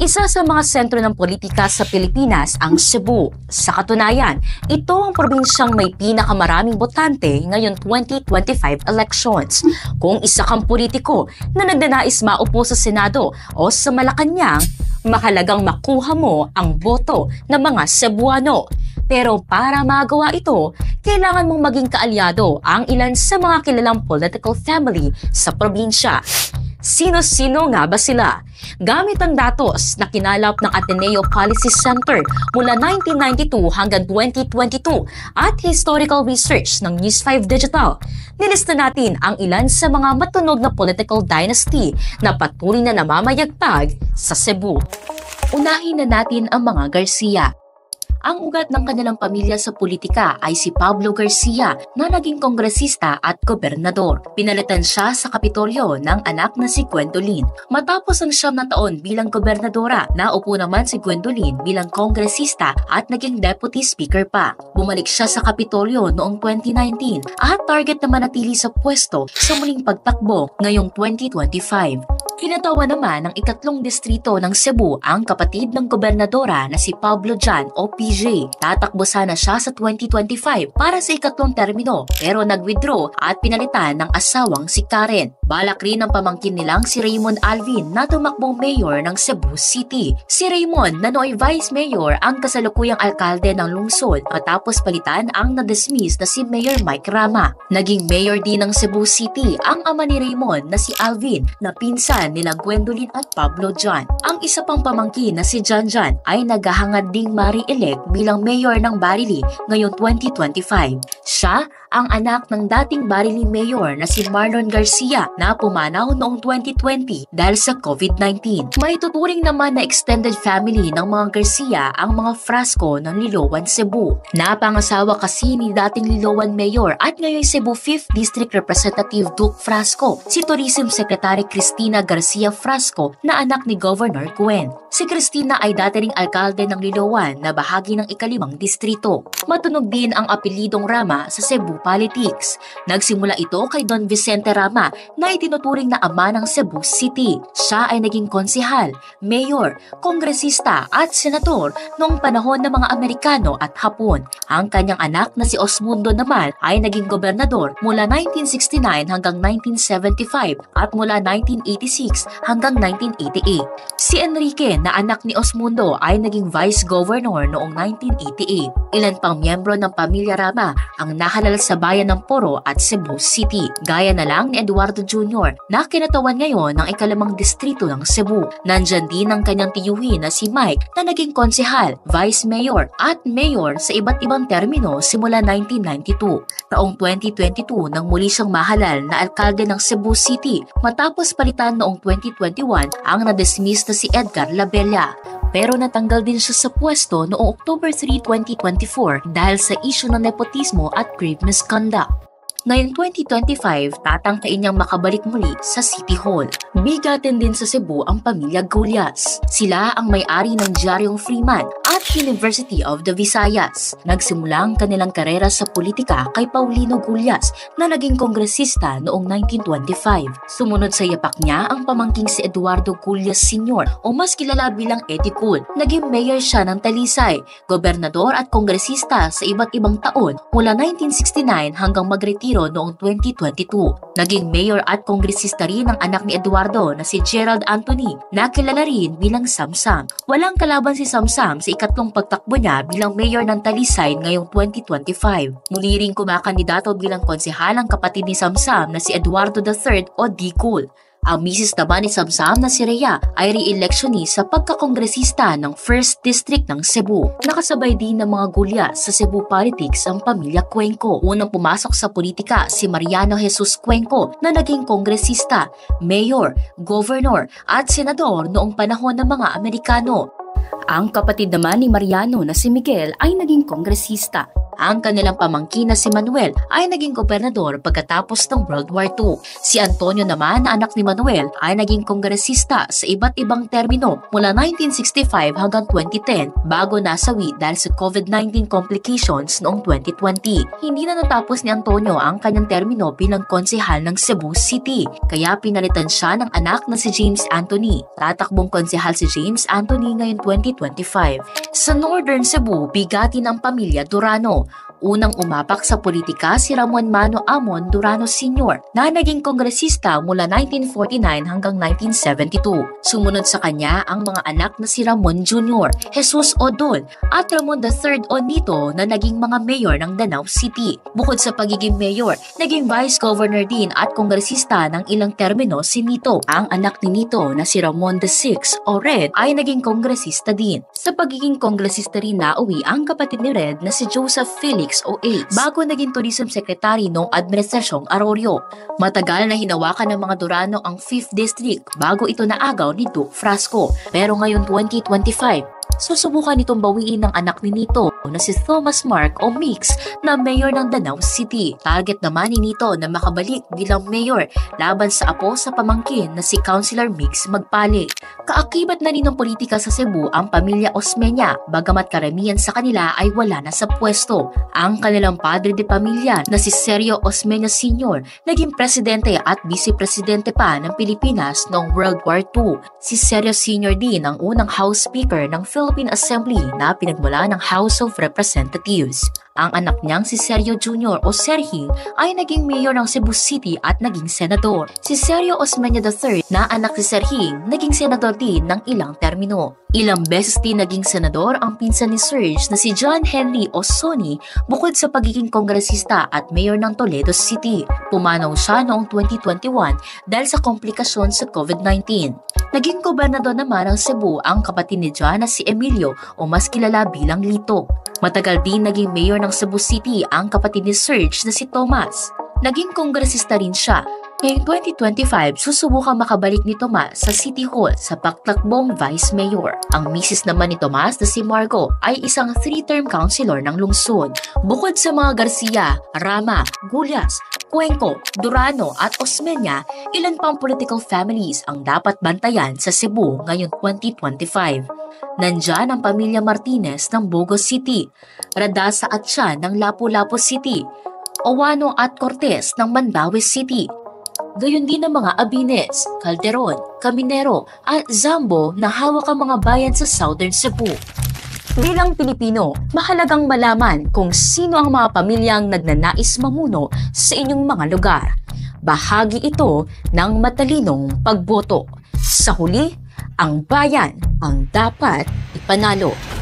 Isa sa mga sentro ng politika sa Pilipinas ang Cebu. Sa katunayan, ito ang probinsyang may pinakamaraming botante ngayon 2025 elections. Kung isa kang politiko na nagnanais maupo sa Senado o sa Malacanang, mahalagang makuha mo ang boto ng mga Cebuano. Pero para magawa ito, kailangan mong maging kaalyado ang ilan sa mga kilalang political family sa probinsya. Sino-sino nga ba sila? Gamit ang datos na kinalap ng Ateneo Policy Center mula 1992 hanggang 2022 at historical research ng News 5 Digital, nilista natin ang ilan sa mga matunog na political dynasty na patuloy na namamayagpag sa Cebu. Unahin na natin ang mga Garcia. Ang ugat ng kanilang pamilya sa politika ay si Pablo Garcia na naging kongresista at gobernador. Pinalitan siya sa Kapitolyo ng anak na si Gwendolyn. Matapos ang 9 na taon bilang gobernadora, naupo naman si Gwendolyn bilang kongresista at naging deputy speaker pa. Bumalik siya sa Kapitolyo noong 2019 at target na manatili sa pwesto sa muling pagtakbo ngayong 2025. Kinatawa naman ng ikatlong distrito ng Cebu ang kapatid ng gobernadora na si Pablo Jan o PJ. Tatakbo sana siya sa 2025 para sa ikatlong termino pero nag-withdraw at pinalitan ng asawang si Karen. Balak rin ng pamangkin nilang si Raymond Alvin na tumakbong mayor ng Cebu City. Si Raymond na nooy vice mayor ang kasalukuyang alkalde ng lungsod matapos palitan ang na-dismiss na si Mayor Mike Rama. Naging mayor din ng Cebu City ang ama ni Raymond na si Alvin na pinsan nila Gwendolyn at Pablo Jan. Ang isa pang pamangkin na si Janjan ay naghahangad ding ma-re-elect bilang mayor ng Barili ngayong 2025. Siya ang anak ng dating Barili mayor na si Marlon Garcia na pumanaw noong 2020 dahil sa COVID-19. May tuturing naman na extended family ng mga Garcia ang mga Frasco ng Liloan, Cebu. Napangasawa kasi ni dating Liloan mayor at ngayon Cebu 5th District Representative Duke Frasco, si Tourism Secretary Cristina Garcia Frasco na anak ni Governor Gwen. Si Cristina ay dati ring alkalde ng Liloan na bahagi ng ika-5 distrito. Matunog din ang apelidong Rama sa Cebu politics. Nagsimula ito kay Don Vicente Rama na itinuturing na ama ng Cebu City. Siya ay naging konsehal, mayor, kongresista at senator noong panahon ng mga Amerikano at Hapon. Ang kanyang anak na si Osmundo naman ay naging gobernador mula 1969 hanggang 1975 at mula 1986 hanggang 1988. Si Enrique na anak ni Osmundo ay naging vice governor noong 1988. Ilan pang miyembro ng pamilya Rama ang nahalal sa bayan ng Poro at Cebu City. Gaya na lang ni Eduardo Jr. na kinatawan ngayon ng ika-5 distrito ng Cebu. Nandyan din ang kanyang tiyuhin na si Mike na naging konsehal, vice mayor at mayor sa iba't ibang termino simula 1992. Taong 2022 nang muli siyang mahalal na alkalde ng Cebu City matapos palitan noong 2021 ang na-dismiss na si Edgar Labella. Pero natanggal din siya sa pwesto noong October 3, 2024 dahil sa isyu ng nepotismo at grave misconduct. Ngayong 2025, tatangkain niyang makabalik muli sa City Hall. Bigatin din sa Cebu ang pamilya Gullas. Sila ang may-ari ng Diaryong Freeman at University of the Visayas. Nagsimula ang kanilang karera sa politika kay Paulino Gullas na naging kongresista noong 1925. Sumunod sa yapak niya ang pamangking si Eduardo Gullas Sr. o mas kilala bilang Eddie Cool. Naging mayor siya ng Talisay, gobernador at kongresista sa iba't ibang taon mula 1969 hanggang magretiro noong 2022. Naging mayor at kongresista rin ang anak ni Eduardo na si Gerald Anthony na kilala rin bilang Samsam. Walang kalaban si Samsam sa ikatlong pagtakbo niya bilang mayor ng Talisay ngayong 2025. Muli ring kumakandidato bilang konsehal ang kapatid ni Samsam na si Eduardo III o D. Cool. Ang misis naman ni Samsam na si Rhea ay re-electionist sa pagkakongresista ng 1st District ng Cebu. Nakasabay din ng mga gulya sa Cebu politics ang pamilya Cuenco. Unang pumasok sa politika si Mariano Jesus Cuenco na naging kongresista, mayor, governor at senador noong panahon ng mga Amerikano. Ang kapatid naman ni Mariano na si Miguel ay naging kongresista. Ang kanilang pamangkin na si Manuel ay naging gobernador pagkatapos ng World War II. Si Antonio naman na anak ni Manuel ay naging kongresista sa iba't ibang termino mula 1965 hanggang 2010 bago nasawi dahil sa COVID-19 complications noong 2020. Hindi na natapos ni Antonio ang kanyang termino bilang konsehal ng Cebu City, kaya pinalitan siya ng anak na si James Anthony. Tatakbong konsehal si James Anthony ngayon 2025. Sa Northern Cebu, bigati ng pamilya Durano. Unang umapak sa politika si Ramon Mano Amon Durano Sr. na naging kongresista mula 1949 hanggang 1972. Sumunod sa kanya ang mga anak na si Ramon Jr., Jesus Odon at Ramon III Onito na naging mga mayor ng Danao City. Bukod sa pagiging mayor, naging vice governor din at kongresista ng ilang termino si Nito. Ang anak ni Nito na si Ramon VI o Red ay naging kongresista din. Sa pagiging kongresista rin nauwi ang kapatid ni Red na si Joseph Felix o Ace bago naging tourism secretary noong administrasyong Arroyo. Matagal na hinawakan ng mga Durano ang 5th District bago ito naagaw ni Duke Frasco. Pero ngayon 2025, susubukan nitong bawiin ng anak ni Nito na si Thomas Mark o Mix na mayor ng Danao City. Target naman ni Nito na makabalik bilang mayor laban sa apo sa pamangkin na si Councilor Mix Magpali. Kaakibat na rin ng politika sa Cebu ang pamilya Osmeña, bagamat karamihan sa kanila ay wala na sa pwesto. Ang kanilang padre de pamilya na si Sergio Osmeña Sr. naging presidente at vice-presidente pa ng Pilipinas noong World War II. Si Sergio Sr. din ang unang House Speaker ng Philippine Assembly na pinagmula ng House of Representatives. Ang anak niyang si Sergio Jr. o Sergio ay naging mayor ng Cebu City at naging senador. Si Sergio Osmeña III na anak si Sergio naging senador din ng ilang termino. Ilang beses din naging senador ang pinsan ni Serge na si John Henry o Sonny bukod sa pagiging kongresista at mayor ng Toledo City. Pumanaw siya noong 2021 dahil sa komplikasyon sa COVID-19. Naging gobernador naman ng Cebu ang kapatid ni John na si Emilio o mas kilala bilang Lito. Matagal din naging mayor ng Cebu City ang kapatid ni Serge na si Tomas. Naging kongresista rin siya. Ngayong 2025, susubukan makabalik ni Tomas sa City Hall sa pagtakbong Vice Mayor. Ang misis naman ni Tomas na si Margo ay isang 3-term councilor ng lungsod. Bukod sa mga Garcia, Rama, Gulyas, Cuenco, Durano at Osmeña, ilan pang political families ang dapat bantayan sa Cebu ngayong 2025. Nandyan ang pamilya Martinez ng Bogo City, Radasa at Sian ng Lapu-Lapu City, Owano at Cortez ng Mandaue City. Gayon din ang mga Abines, Calderon, Caminero at Zambo na hawak ang mga bayan sa Southern Cebu. Bilang Pilipino, mahalagang malaman kung sino ang mga pamilyang nagnanais mamuno sa inyong mga lugar. Bahagi ito ng matalinong pagboto. Sa huli, ang bayan ang dapat ipanalo.